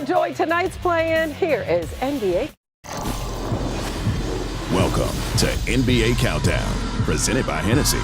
enjoy tonight's play-in. Here is NBA. Welcome to NBA Countdown, presented by Hennessy.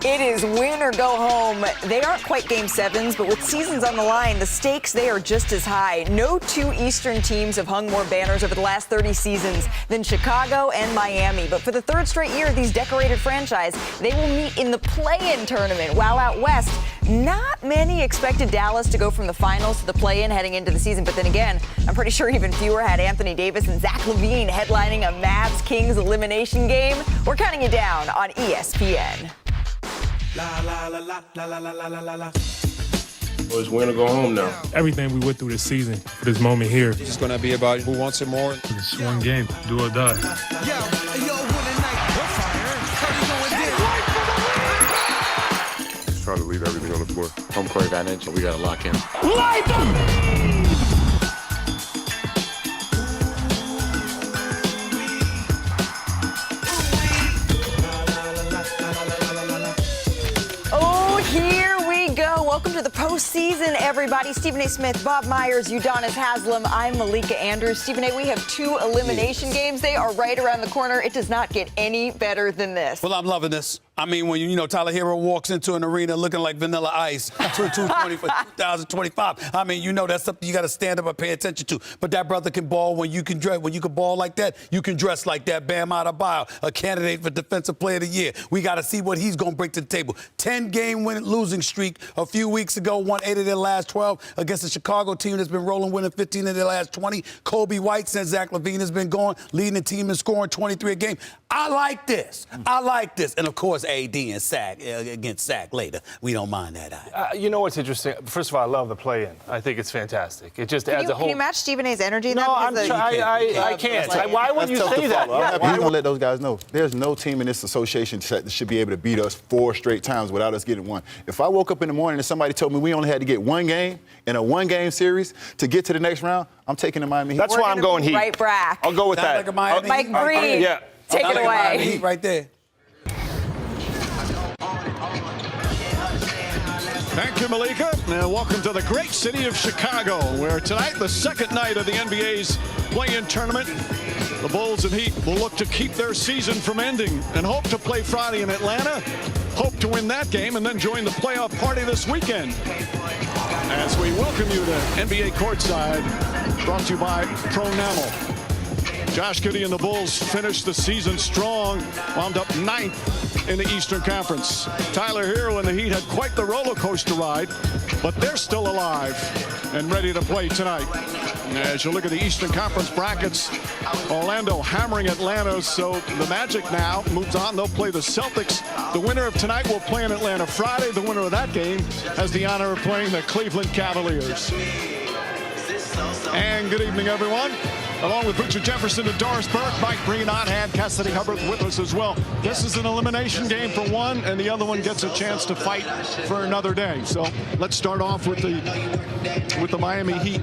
It is win or go home. They aren't quite game sevens, but with seasons on the line, the stakes, they are just as high. No two Eastern teams have hung more banners over the last 30 seasons than Chicago and Miami. But for the third straight year, these decorated franchises, they will meet in the play-in tournament. While out west, not many expected Dallas to go from the finals to the play-in heading into the season. But then again, I'm pretty sure even fewer had Anthony Davis and Zach LaVine headlining a Mavs-Kings elimination game. We're counting you down on ESPN. La la la la la la la la la la. It's win or go home now. Everything we went through this season for this moment here. It's just going to be about who wants it more. It's one game, do or die. Just trying to leave everything on the floor. Home court advantage, we got to lock in. Light them! Welcome to the postseason, everybody. Stephen A. Smith, Bob Myers, Udonis Haslem. I'm Malika Andrews. Stephen A., we have 2 elimination games. They are right around the corner. It does not get any better than this. Well, I'm loving this. I mean, when you know Tyler Hero walks into an arena looking like Vanilla Ice, 220 for 2025. I mean, you know that's something you got to stand up and pay attention to. But that brother can ball when you can dress. When you can ball like that, you can dress like that. Bam Adebayo, a candidate for Defensive Player of the Year. We got to see what he's going to bring to the table. 10-game losing streak a few weeks ago, won 8 of their last 12 against the Chicago team that's been rolling, winning 15 of their last 20. Kobe White, since Zach LaVine has been gone, leading the team in scoring 23 a game. I like this. I like this. And, of course, AD and Sack against Sack later. We don't mind that either. You know what's interesting? First of all, I love the play-in. I think it's fantastic. It just adds a whole... Can you match Stephen A.'s energy in that? No, I can't. Why would you say that? We're going to let those guys know. There's no team in this association that should be able to beat us 4 straight times without us getting one. If I woke up in the morning and somebody told me we only had to get 1 game in a 1-game series to get to the next round, I'm taking the Miami Heat. That's why I'm going Heat. Right, Brack. I'll go with that. Like Mike Breen. Yeah. Take it away. Heat right there. Thank you, Malika, and welcome to the great city of Chicago, where tonight, the second night of the NBA's play-in tournament, the Bulls and Heat will look to keep their season from ending and hope to play Friday in Atlanta, hope to win that game, and then join the playoff party this weekend. As we welcome you to NBA Courtside, brought to you by Pronamel. Josh Giddey and the Bulls finished the season strong, wound up 9th in the Eastern Conference. Tyler Hero and the Heat had quite the roller coaster ride, but they're still alive and ready to play tonight. As you look at the Eastern Conference brackets, Orlando hammering Atlanta, so the Magic now moves on. They'll play the Celtics. The winner of tonight will play in Atlanta Friday. The winner of that game has the honor of playing the Cleveland Cavaliers. And good evening, everyone. Along with Richard Jefferson and Doris Burke, Mike Greenon and Cassidy Hubbard with us as well. This is an elimination game for one, and the other one gets a chance to fight for another day. So let's start off with the Miami Heat.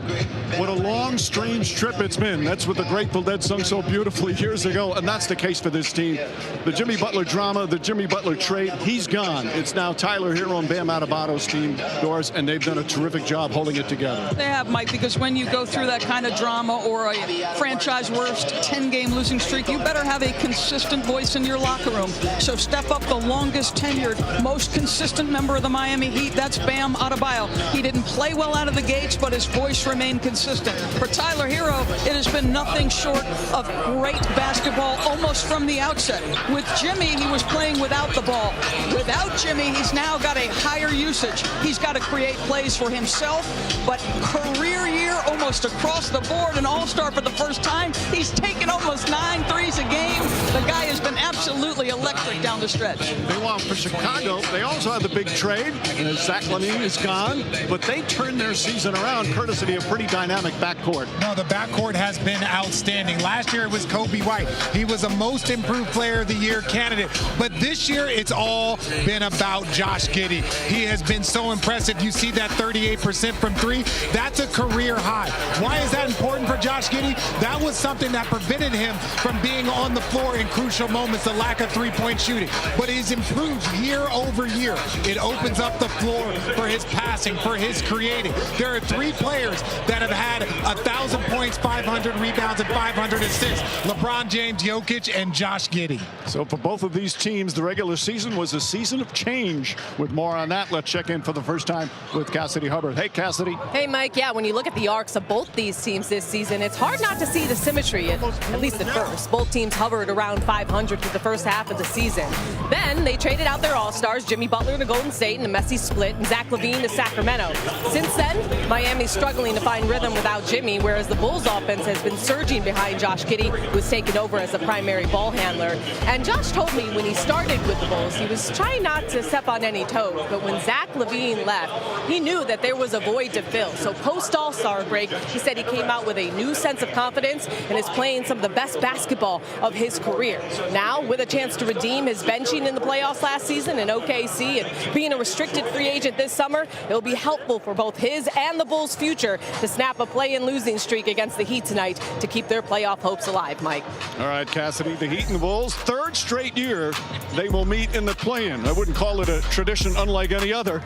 What a long, strange trip it's been. That's what the Grateful Dead sung so beautifully years ago, and that's the case for this team. The Jimmy Butler drama, the Jimmy Butler trade, he's gone. It's now Tyler Hero and Bam Adebayo's team, Doris, and they've done a terrific job holding it together. They have, Mike, because when you go through that kind of drama or a franchise worst 10-game losing streak, you better have a consistent voice in your locker room. So step up the longest tenured, most consistent member of the Miami Heat. That's Bam Adebayo. He didn't play well out of the gates, but his voice remained consistent. For Tyler Hero, it has been nothing short of great basketball almost from the outset. With Jimmy, he was playing without the ball. Without Jimmy, he's now got a higher usage. He's got to create plays for himself, but career year almost across the board, an all-star for the first time. He's taken almost 9 threes a game. The guy has been absolutely electric down the stretch. They want for Chicago. They also had the big trade. Zach LaVine is gone, but they turned their season around courtesy of a pretty dynamic backcourt. No, the backcourt has been outstanding. Last year it was Kobe White. He was a most improved player of the year candidate. But this year it's all been about Josh Giddey. He has been so impressive. You see that 38% from 3. That's a career high. Why is that important for Josh Giddey? That was something that prevented him from being on the floor in crucial moments, the lack of three-point shooting. But he's improved year over year. It opens up the floor for his passing, for his creating. There are 3 players that have had 1,000 points, 500 rebounds, and 500 assists. LeBron James, Jokic, and Josh Giddey. So for both of these teams, the regular season was a season of change. With more on that, let's check in for the first time with Cassidy Hubbard. Hey, Cassidy. Hey, Mike. Yeah, when you look at the arcs of both these teams this season, it's hard not to see the symmetry, at least at first. Both teams hovered around 500 for the first half of the season. Then they traded out their all-stars, Jimmy Butler to Golden State in a messy split, and Zach LaVine to Sacramento. Since then, Miami's struggling to find rhythm without Jimmy, whereas the Bulls offense has been surging behind Josh Giddey, who's taken over as the primary ball handler. And Josh told me when he started with the Bulls, he was trying not to step on any toes, but when Zach LaVine left, he knew that there was a void to fill. So post All-Star break, he said he came out with a new sense of confidence and is playing some of the best basketball of his career. Now, with a chance to redeem his benching in the playoffs last season in OKC and being a restricted free agent this summer, it'll be helpful for both his and the Bulls' future to snap a play-in losing streak against the Heat tonight to keep their playoff hopes alive, Mike. All right, Cassidy, the Heat and the Bulls, 3rd straight year they will meet in the play-in. I wouldn't call it a tradition unlike any other,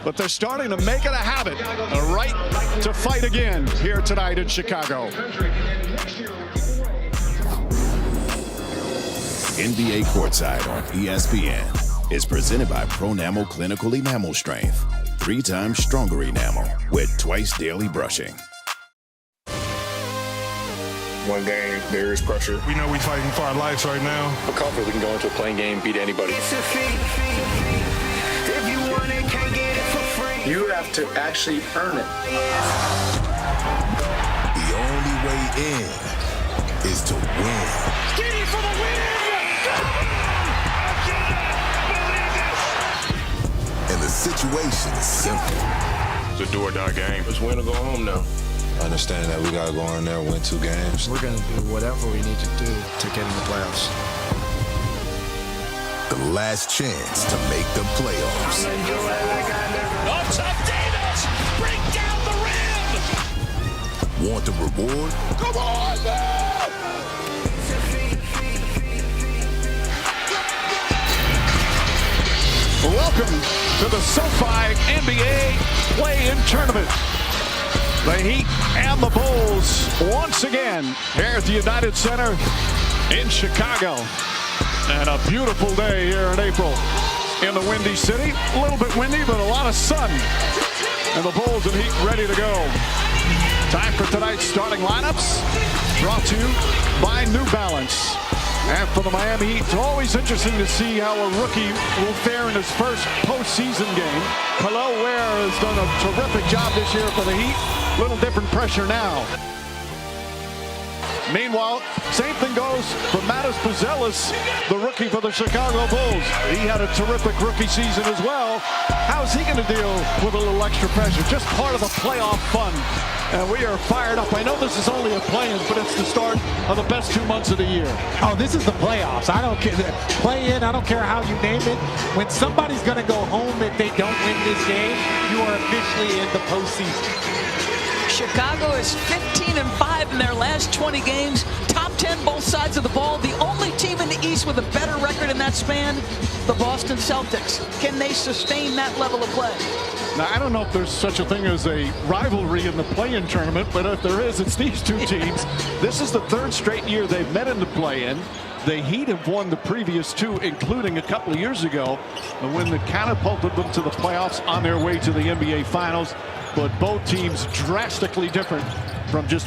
but they're starting to make it a habit, a right to fight again here tonight in Chicago. NBA Courtside on ESPN is presented by Pronamel Clinical Enamel Strength. 3 times stronger enamel with twice daily brushing. One game, there is pressure. We know we're fighting for our lives right now. We're confident we can go into a playing game, beat anybody. You have to actually earn it. The only way in is to win. Giddey for the win! And the situation is simple. It's a do-or-die game. It's win or go home now. Understanding that we got to go in there and win 2 games. We're going to do whatever we need to do to get in the playoffs. The last chance to make the playoffs. Up top, Davis! Bring down the rim! Want the reward? Come on, man! Welcome to the SoFi NBA play-in tournament. The Heat and the Bulls once again here at the United Center in Chicago. And a beautiful day here in April in the Windy City. A little bit windy, but a lot of sun. And the Bulls and Heat ready to go. Time for tonight's starting lineups, brought to you by New Balance. And for the Miami Heat, it's always interesting to see how a rookie will fare in his first postseason game. Khalil Ware has done a terrific job this year for the Heat. Little different pressure now. Meanwhile, same thing goes for Matas Buzelis, the rookie for the Chicago Bulls. He had a terrific rookie season as well. How's he going to deal with a little extra pressure? Just part of the playoff fun. And we are fired up. I know this is only a play-in, but it's the start of the best 2 months of the year. Oh, this is the playoffs. I don't care. Play-in, I don't care how you name it. When somebody's going to go home if they don't win this game, you are officially in the postseason. Chicago is 15-5 in their last 20 games. Top 10 both sides of the ball. The only team in the East with a better record in that span, the Boston Celtics. Can they sustain that level of play? Now, I don't know if there's such a thing as a rivalry in the play-in tournament, but if there is, it's these 2 teams. This is the 3rd straight year they've met in the play-in. The Heat have won the previous 2, including a couple of years ago, when they catapulted them to the playoffs on their way to the NBA Finals. But both teams drastically different from just